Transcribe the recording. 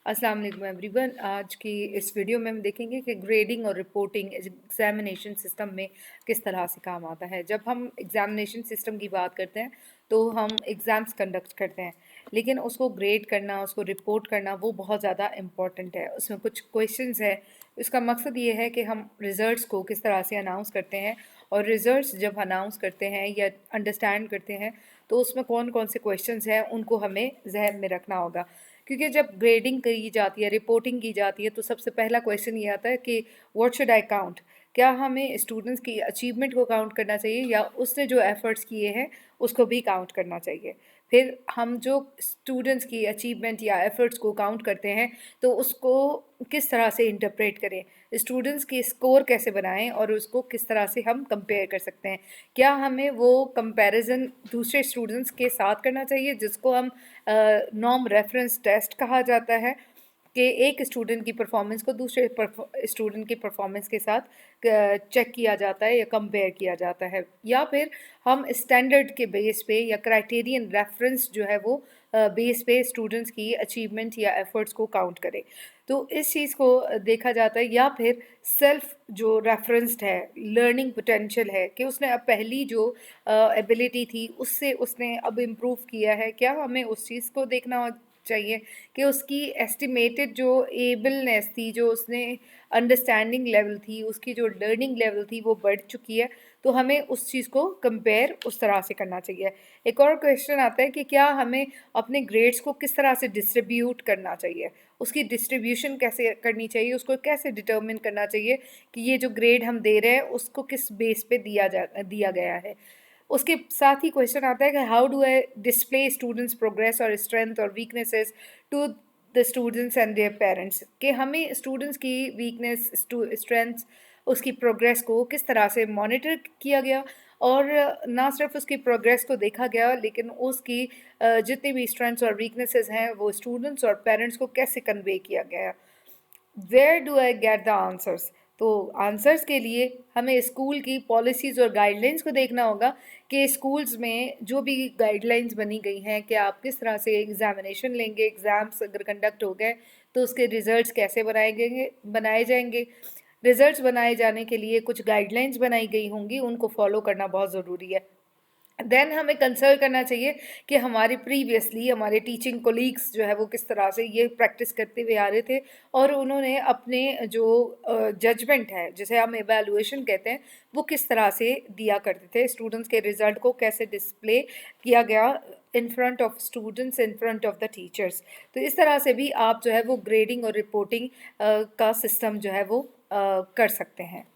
अस्सलाम वालेकुम एवरीवन। आज की इस वीडियो में हम देखेंगे कि ग्रेडिंग और रिपोर्टिंग एग्जामिनेशन सिस्टम में किस तरह से काम आता है। जब हम एग्जामिनेशन सिस्टम की बात करते हैं तो हम एग्ज़ाम्स कंडक्ट करते हैं, लेकिन उसको ग्रेड करना, उसको रिपोर्ट करना वो बहुत ज़्यादा इम्पॉर्टेंट है। उसमें कुछ क्वेश्चंस है। इसका मकसद ये है कि हम रिज़ल्ट्स को किस तरह से अनाउंस करते हैं, और रिज़ल्ट्स जब अनाउंस करते हैं या अंडरस्टैंड करते हैं तो उसमें कौन कौन से क्वेश्चंस हैं उनको हमें जहन में रखना होगा। क्योंकि जब ग्रेडिंग की जाती है, रिपोर्टिंग की जाती है, तो सबसे पहला क्वेश्चन ये आता है कि व्हाट शुड आई काउंट। क्या हमें स्टूडेंट्स की अचीवमेंट को काउंट करना चाहिए या उसने जो एफर्ट्स किए हैं उसको भी काउंट करना चाहिए। फिर हम जो स्टूडेंट्स की अचीवमेंट या एफर्ट्स को काउंट करते हैं तो उसको किस तरह से इंटरप्रेट करें, स्टूडेंट्स की स्कोर कैसे बनाएं और उसको किस तरह से हम कंपेयर कर सकते हैं। क्या हमें वो कंपैरिजन दूसरे स्टूडेंट्स के साथ करना चाहिए जिसको हम नॉर्म रेफरेंस टेस्ट कहा जाता है, कि एक स्टूडेंट की परफॉर्मेंस को दूसरे स्टूडेंट की परफॉर्मेंस के साथ चेक किया जाता है या कंपेयर किया जाता है, या फिर हम स्टैंडर्ड के बेस पे या क्राइटेरियन रेफरेंस जो है वो बेस पे स्टूडेंट्स की अचीवमेंट या एफर्ट्स को काउंट करें। तो इस चीज़ को देखा जाता है, या फिर सेल्फ जो रेफरेंस्ड है, लर्निंग पोटेंशियल है कि उसने अब पहली जो एबिलिटी थी उससे उसने अब इम्प्रूव किया है, क्या हमें उस चीज़ को देखना चाहिए कि उसकी एस्टिमेटेड जो एबलनेस थी, जो उसने अंडरस्टैंडिंग लेवल थी, उसकी जो लर्निंग लेवल थी वो बढ़ चुकी है, तो हमें उस चीज़ को कंपेयर उस तरह से करना चाहिए। एक और क्वेश्चन आता है कि क्या हमें अपने ग्रेड्स को किस तरह से डिस्ट्रीब्यूट करना चाहिए, उसकी डिस्ट्रीब्यूशन कैसे करनी चाहिए, उसको कैसे डिटर्मिन करना चाहिए कि ये जो ग्रेड हम दे रहे हैं उसको किस बेस पे दिया गया है। उसके साथ ही क्वेश्चन आता है कि how do I display students progress और स्ट्रेंथ और weaknesses to the students and their parents, कि हमें स्टूडेंट्स की वीकनेस, स्ट्रेंथ्स, उसकी प्रोग्रेस को किस तरह से मॉनिटर किया गया, और ना सिर्फ उसकी प्रोग्रेस को देखा गया लेकिन उसकी जितनी भी स्ट्रेंथ्स और वीकनेसेस हैं वो स्टूडेंट्स और पेरेंट्स को कैसे कन्वे किया गया। Where do I get the answers. तो आंसर्स के लिए हमें स्कूल की पॉलिसीज़ और गाइडलाइंस को देखना होगा कि स्कूल्स में जो भी गाइडलाइंस बनी गई हैं कि आप किस तरह से एग्जामिनेशन लेंगे, एग्ज़ाम्स अगर कंडक्ट हो गए तो उसके रिजल्ट्स कैसे बनाए जाएंगे। रिजल्ट्स बनाए जाने के लिए कुछ गाइडलाइंस बनाई गई होंगी, उनको फॉलो करना बहुत ज़रूरी है। देन हमें कंसल्ट करना चाहिए कि हमारे प्रीवियसली हमारे टीचिंग कोलीग्स जो है वो किस तरह से ये प्रैक्टिस करते हुए आ रहे थे, और उन्होंने अपने जो जजमेंट है, जिसे हम एवेलुएशन कहते हैं, वो किस तरह से दिया करते थे। स्टूडेंट्स के रिजल्ट को कैसे डिस्प्ले किया गया in front of students, in front of the teachers. तो इस तरह से भी आप जो है वो ग्रेडिंग और रिपोर्टिंग का सिस्टम जो है वो कर सकते हैं।